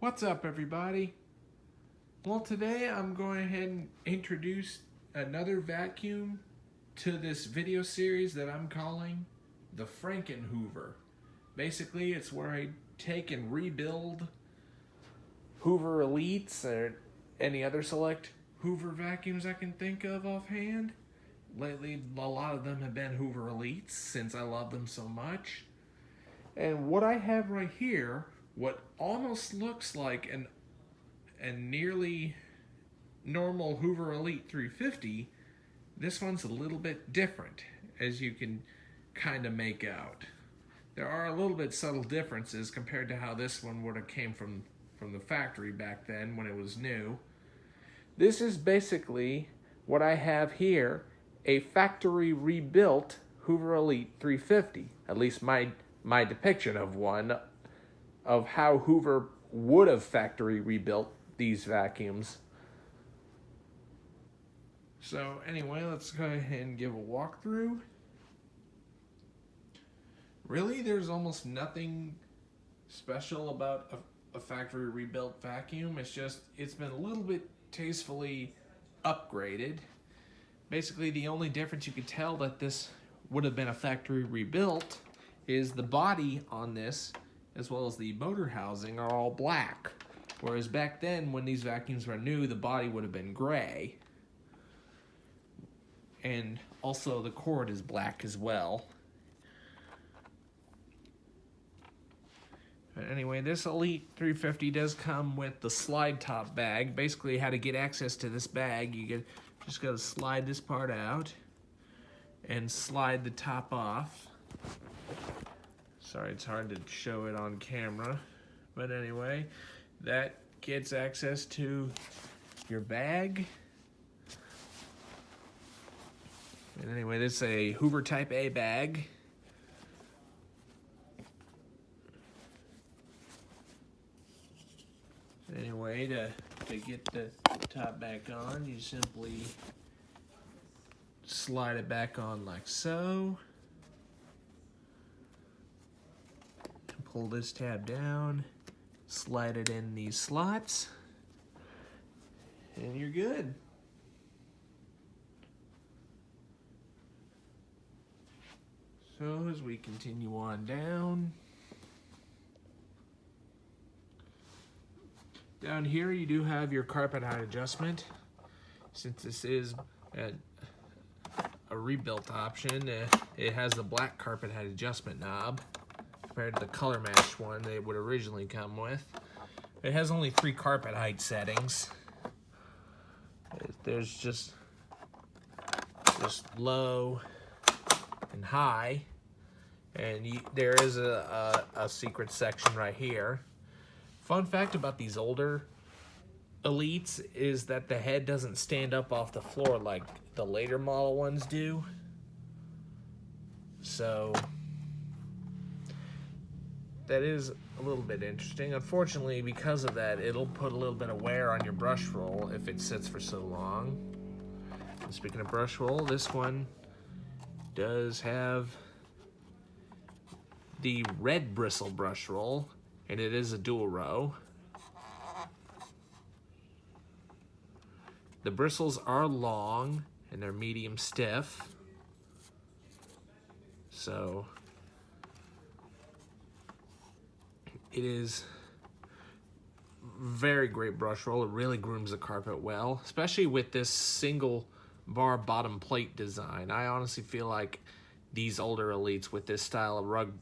What's up, everybody? Well, today I'm going ahead and introduce another vacuum to this video series that I'm calling the FrankenHoover. Basically, it's where I take and rebuild Hoover Elites or any other select Hoover vacuums I can think of offhand. Lately, a lot of them have been Hoover Elites since I love them so much. And what I have right here, what almost looks like a nearly normal Hoover Elite 350, this one's a little bit different, as you can kind of make out. There are a little bit subtle differences compared to how this one would have came from the factory back then when it was new. This is basically what I have here, a factory rebuilt Hoover Elite 350, at least my depiction of one, of how Hoover would have factory rebuilt these vacuums. So anyway, let's go ahead and give a walkthrough. Really, there's almost nothing special about a factory rebuilt vacuum. It's been a little bit tastefully upgraded. Basically, the only difference you could tell that this would have been a factory rebuilt is the body on this, as well as the motor housing, are all black. Whereas back then, when these vacuums were new, the body would have been gray. And also the cord is black as well. But anyway, this Elite 350 does come with the slide top bag. Basically, how to get access to this bag, just gotta slide this part out and slide the top off. Sorry, it's hard to show it on camera. But anyway, that gets access to your bag. And anyway, this is a Hoover Type A bag. Anyway, to get the top back on, you simply slide it back on like so. Pull this tab down, slide it in these slots, and you're good. So as we continue on down here you do have your carpet height adjustment. Since this is a rebuilt option, it has the black carpet height adjustment knob compared to the color matched one they would originally come with. It has only 3 carpet height settings. There's just low and high, and there is a secret section right here. Fun fact about these older Elites is that the head doesn't stand up off the floor like the later model ones do. So that is a little bit interesting. Unfortunately, because of that, it'll put a little bit of wear on your brush roll if it sits for so long. And speaking of brush roll, this one does have the red bristle brush roll, and it is a dual row. The bristles are long and they're medium stiff. So it is very great brush roll. It really grooms the carpet well, especially with this single bar bottom plate design. I honestly feel like these older Elites with this style of rug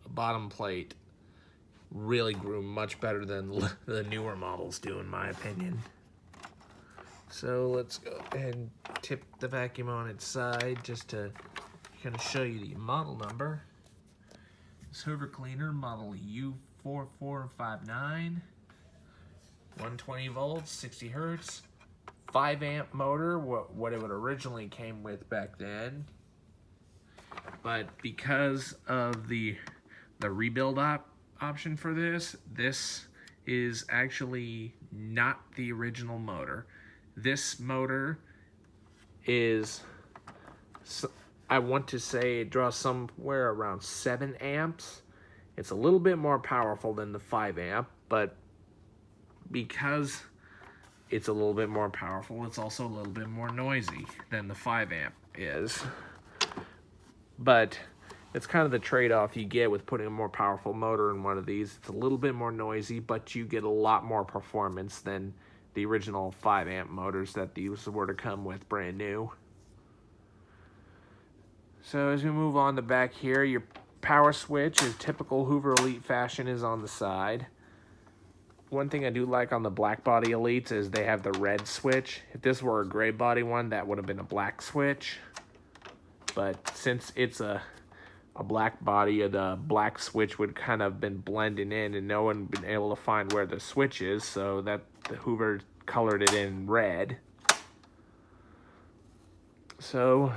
bottom plate really groom much better than the newer models do, in my opinion. So let's go ahead and tip the vacuum on its side just to kind of show you the model number. This Hoover cleaner, model U4459, 120 volts, 60 hertz, 5 amp motor, what it would originally came with back then. But because of the rebuild option for this is actually not the original motor. This motor is, I want to say it draws somewhere around 7 amps. It's a little bit more powerful than the 5 amp, but because it's a little bit more powerful, it's also a little bit more noisy than the 5 amp is. But it's kind of the trade-off you get with putting a more powerful motor in one of these. It's a little bit more noisy, but you get a lot more performance than the original 5 amp motors that these were to come with brand new. So as we move on to back here, your power switch in typical Hoover Elite fashion is on the side. One thing I do like on the black body Elites is they have the red switch. If this were a gray body one, that would have been a black switch. But since it's a black body, the black switch would kind of been blending in and no one been able to find where the switch is, so that the Hoover colored it in red. So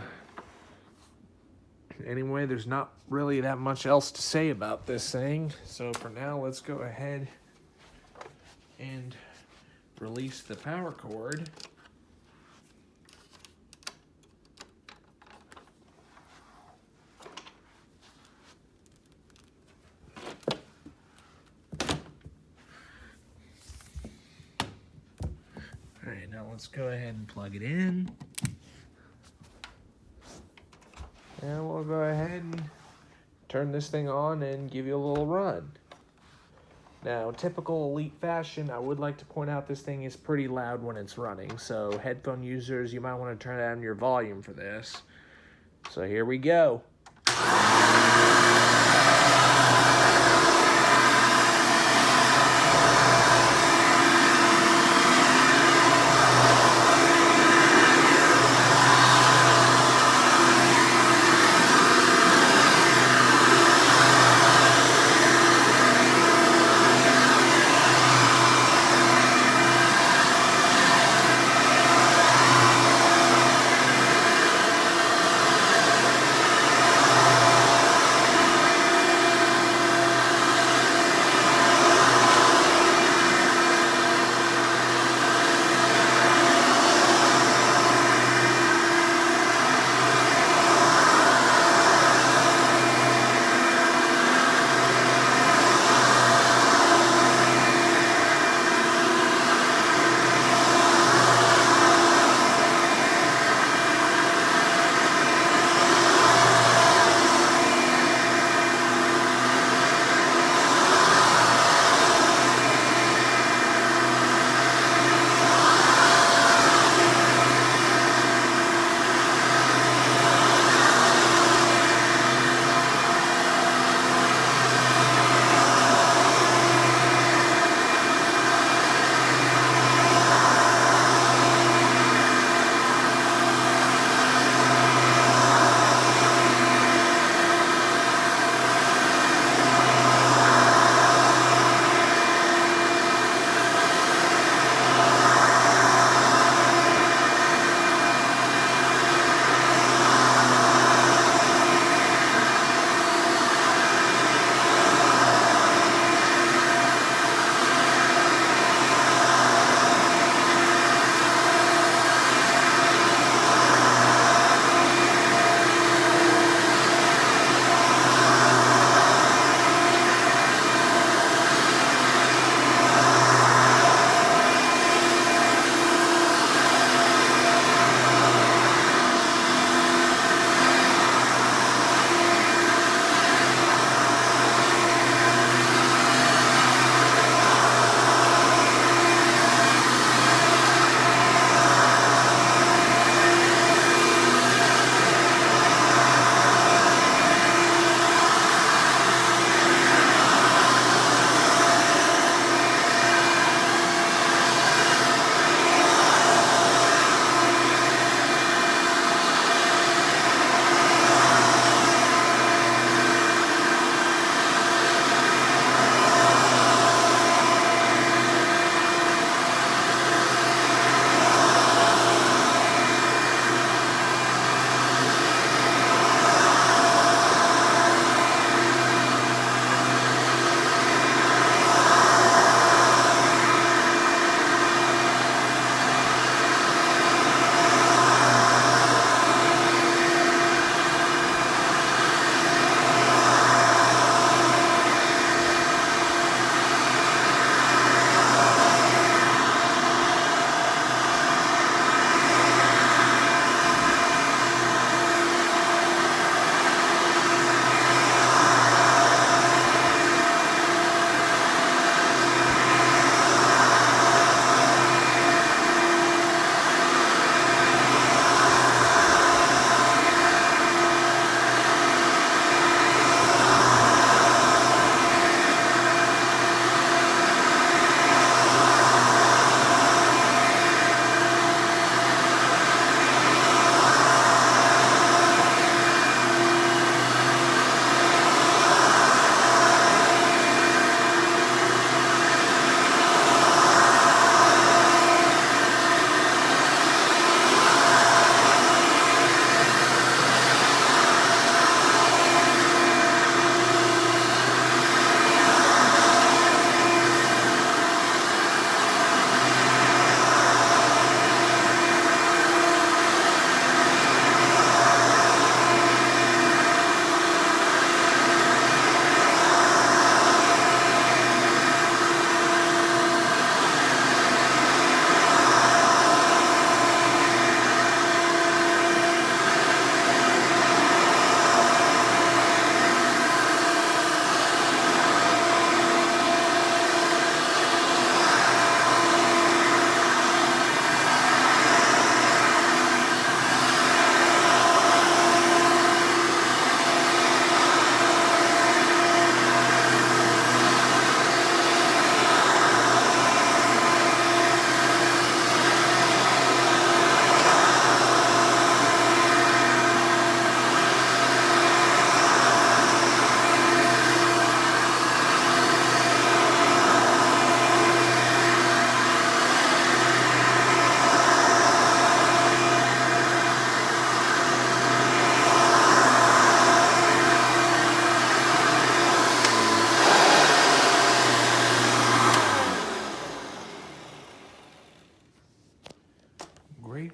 anyway, there's not really that much else to say about this thing. So for now, let's go ahead and release the power cord. Alright, now let's go ahead and plug it in. And we'll go ahead and turn this thing on and give you a little run. Now, typical Elite fashion, I would like to point out this thing is pretty loud when it's running. So headphone users, you might want to turn down your volume for this. So here we go.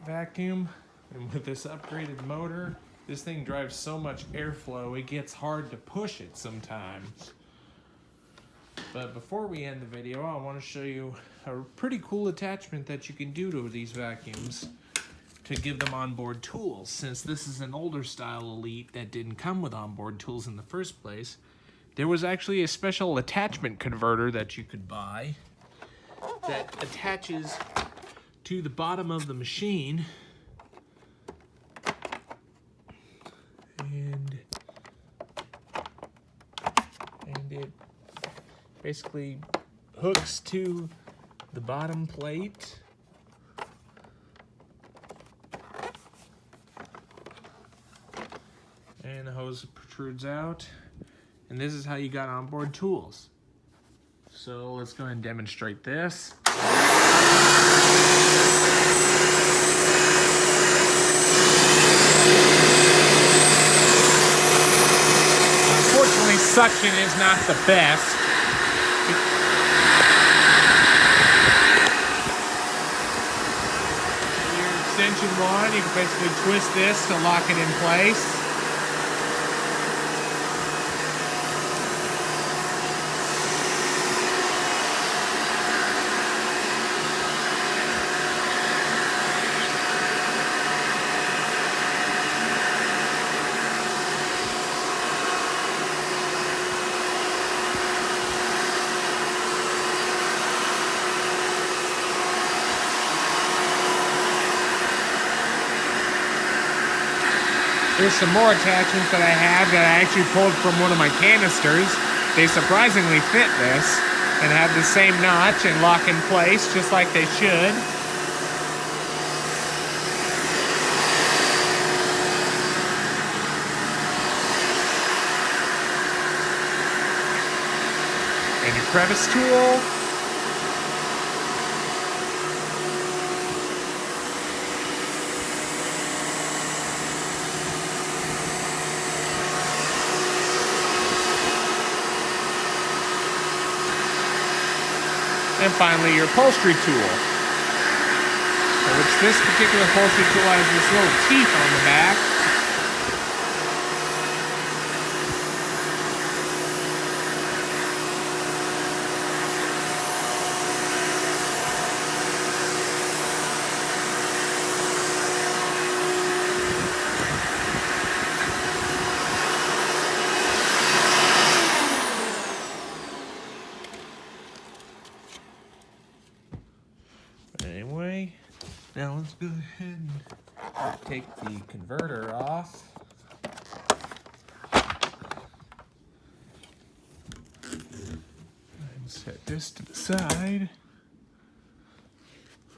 vacuum, and with this upgraded motor, this thing drives so much airflow, it gets hard to push it sometimes. But before we end the video, I want to show you a pretty cool attachment that you can do to these vacuums to give them onboard tools. Since this is an older style Elite that didn't come with onboard tools in the first place, there was actually a special attachment converter that you could buy that attaches to the bottom of the machine, and it basically hooks to the bottom plate. And the hose protrudes out. And this is how you got onboard tools. So let's go ahead and demonstrate this. Unfortunately, suction is not the best. Your extension one, you can basically twist this to lock it in place. There's some more attachments that I have that I actually pulled from one of my canisters. They surprisingly fit this and have the same notch and lock in place just like they should. And your crevice tool. And finally, your upholstery tool, which this particular upholstery tool has this little teeth on the back. Anyway, now let's go ahead and take the converter off. And set this to the side.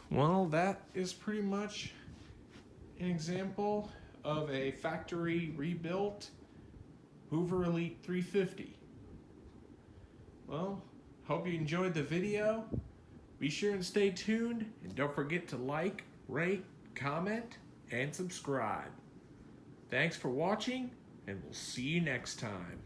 Well, that is pretty much an example of a factory rebuilt Hoover Elite 350. Well, hope you enjoyed the video. Be sure and stay tuned, and don't forget to like, rate, comment, and subscribe. Thanks for watching, and we'll see you next time.